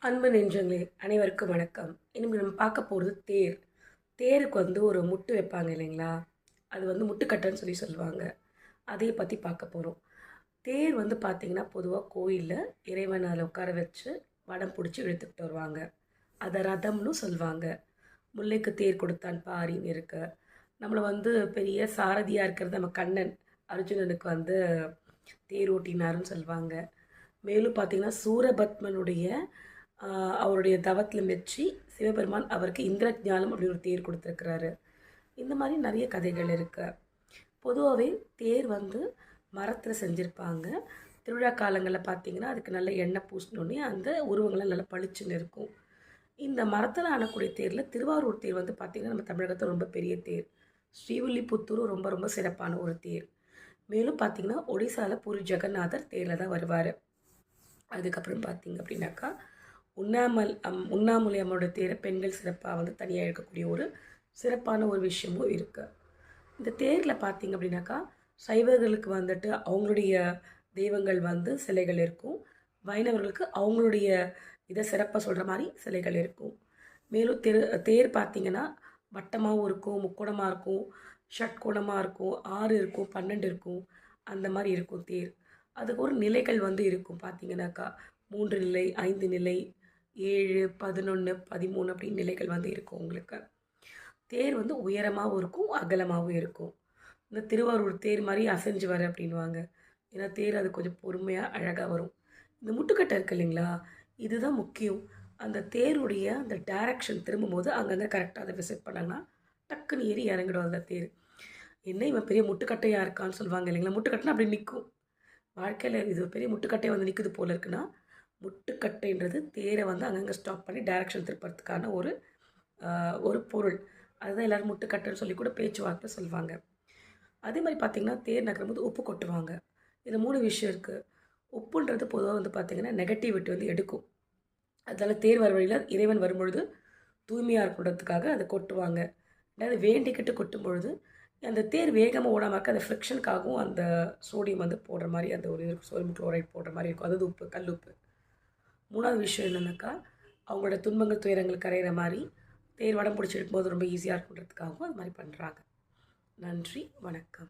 அன்பு நெஞ்சங்களே அனைவருக்கும் வணக்கம். இனிமேல் நம்ம பார்க்க போகிறது தேர். தேருக்கு ஒரு முட்டு வைப்பாங்க இல்லைங்களா? அது முட்டுக்கட்டைன்னு சொல்லுவாங்க. அதை பற்றி பார்க்க போகிறோம். தேர் பார்த்தீங்கன்னா பொதுவாக கோயிலில் இறைவன் அதில் உட்கார வச்சு வடம் பிடிச்சி இழுத்துக்கிட்டு வருவாங்க. அதை ரதம்னு சொல்லுவாங்க. முல்லைக்கு தேர் கொடுத்தான் பாரின்னு இருக்கு. நம்மளை பெரிய சாரதியாக இருக்கிறது நம்ம கண்ணன் அர்ஜுனனுக்கு தேர் ஓட்டினாருன்னு சொல்லுவாங்க. மேலும் பார்த்திங்கன்னா சூரபத்மனுடைய அவருடைய தவத்தில் மெச்சி சிவபெருமான் அவருக்கு இந்திரஜாலம் அப்படின்னு ஒரு தேர் கொடுத்துருக்கிறாரு. இந்த மாதிரி நிறைய கதைகள் இருக்குது. பொதுவாகவே தேர் மரத்தில் செஞ்சுருப்பாங்க. திருவிழா காலங்களில் பார்த்திங்கன்னா அதுக்கு நல்ல எண்ணெய் பூசினோடனே அந்த உருவங்கள்லாம் நல்லா பளிச்சுன்னு இருக்கும். இந்த மரத்தில் ஆனக்கூடிய தேரில் திருவாரூர் தேர் பார்த்திங்கன்னா நம்ம தமிழகத்தில் ரொம்ப பெரிய தேர். ஸ்ரீவில்லிபுத்தூரும் ரொம்ப ரொம்ப சிறப்பான ஒரு தேர். மேலும் பார்த்திங்கன்னா ஒடிசாவில் பூரி ஜெகநாதர் தேரில் தான் வருவார். அதுக்கப்புறம் பார்த்திங்க அப்படின்னாக்கா உண்ணாமுலை அம்மனோட தேரை பெண்கள் சிறப்பாக தனியாக இருக்கக்கூடிய ஒரு சிறப்பான ஒரு விஷயமும் இருக்குது. இந்த தேரில் பார்த்திங்க அப்படின்னாக்கா சைவர்களுக்கு அவங்களுடைய தெய்வங்கள் சிலைகள் இருக்கும். வைணவர்களுக்கு அவங்களுடைய இதை சிறப்பாக சொல்கிற மாதிரி சிலைகள் இருக்கும். மேலும் தேர் பார்த்திங்கன்னா வட்டமாகவும் இருக்கும், முக்கோணமாக இருக்கும், ஷட்கோணமாக இருக்கும், 6 இருக்கும், 12 இருக்கும், அந்த மாதிரி இருக்கும் தேர். அதுக்கு ஒரு நிலைகள் இருக்கும். பார்த்திங்கனாக்கா 3 நிலை, 5 நிலை, 7, 11, 13 அப்படின்னு நிலைகள் இருக்கும் உங்களுக்கு. தேர் உயரமாகவும் இருக்கும், அகலமாகவும் இருக்கும். இந்த திருவாரூர் தேர் மாதிரி அசைஞ்சு வர அப்படின்வாங்க. ஏன்னா தேர் அது கொஞ்சம் பொறுமையாக அழகாக வரும். இந்த முட்டுக்கட்டை இருக்குது இல்லைங்களா, இதுதான் முக்கியம். அந்த தேருடைய அந்த டைரக்ஷன் திரும்பும்போது அங்கங்கே கரெக்டாக அதை விசிட் பண்ணாங்கன்னா டக்குன்னு ஏறி இறங்கிடும் அந்த தேர். என்ன இவன் பெரிய முட்டுக்கட்டையாக இருக்கான்னு சொல்லுவாங்க இல்லைங்களா. முட்டுக்கட்டைனா அப்படி நிற்கும். வாழ்க்கையில் இது பெரிய முட்டுக்கட்டையை நிற்குது போல் இருக்குன்னா, முட்டுக்கட்டைன்றது தேரை அங்கங்கே ஸ்டாப் பண்ணி டைரக்ஷன் திருப்பறதுக்கான ஒரு பொருள். அதுதான் எல்லோரும் முட்டுக்கட்டைன்னு சொல்லி கூட பேச்சுவார்த்தை சொல்லுவாங்க. அதே மாதிரி பார்த்திங்கன்னா தேர் நகரும்போது உப்பு கொட்டுவாங்க. இதில் 3 விஷயம் இருக்குது. உப்புன்றது பொதுவாக பார்த்திங்கன்னா நெகட்டிவிட்டி எடுக்கும். அதனால் தேர் வர வழியில் இறைவன் வரும்பொழுது தூய்மையாக இருக்கணுன்றதுக்காக அதை கொட்டுவாங்க. அதாவது வேண்டிக்கிட்டு கொட்டும் பொழுது அந்த தேர் வேகமாக ஓடாமல் இருக்க அந்த ஃப்ரிக்ஷனுக்காகவும் அந்த சோடியம் போடுற மாதிரி அந்த ஒரு சோடியம் குளோரைட் போடுற மாதிரி இருக்கும். அது உப்பு, கல் உப்பு. 3வது விஷயம் என்னென்னாக்கா அவங்களோட துன்பங்கள் துயரங்கள் கரையிற மாதிரி தேர் வடம் பிடிச்சி எடுக்கும்போது ரொம்ப ஈஸியாக இருக்குன்றதுக்காகவும் அது மாதிரி பண்ணுறாங்க. நன்றி, வணக்கம்.